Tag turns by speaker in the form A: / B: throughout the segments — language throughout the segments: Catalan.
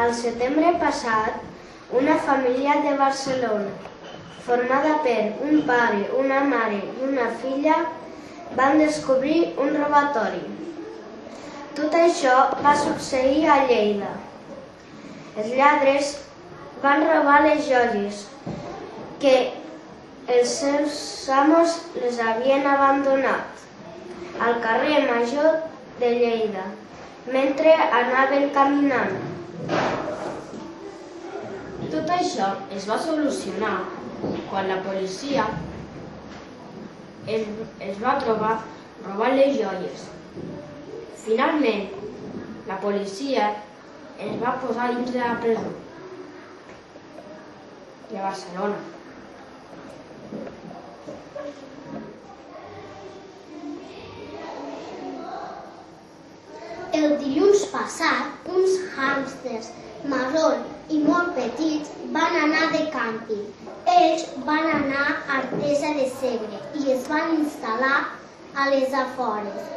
A: Al setembre passat, una família de Barcelona, formada per un pare, una mare i una filla, van descobrir un robatori. Tot això va succeir a Lleida. Els lladres van robar les joies que els seus amos les havien abandonat al carrer Major de Lleida, mentre anaven caminant.
B: Tot això es va solucionar quan la policia es va trobar robant les joies. Finalment, la policia es va posar dins de la presó de Barcelona.
C: El dilluns passat, uns hàmsters marrons i molt petits van anar de càmping. Ells van anar a Artesa de Segre i es van instal·lar a les afores.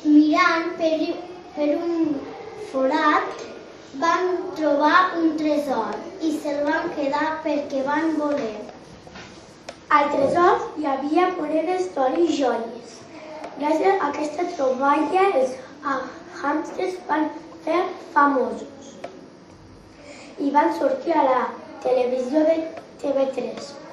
C: Mirant per un forat, van trobar un tresor i se'l van quedar perquè van voler.
D: Al tresor hi havia monedes d'or i joies. Gràcies a aquesta troballa, els hàmsters van fer famosos i van sortir a la televisió de TV3.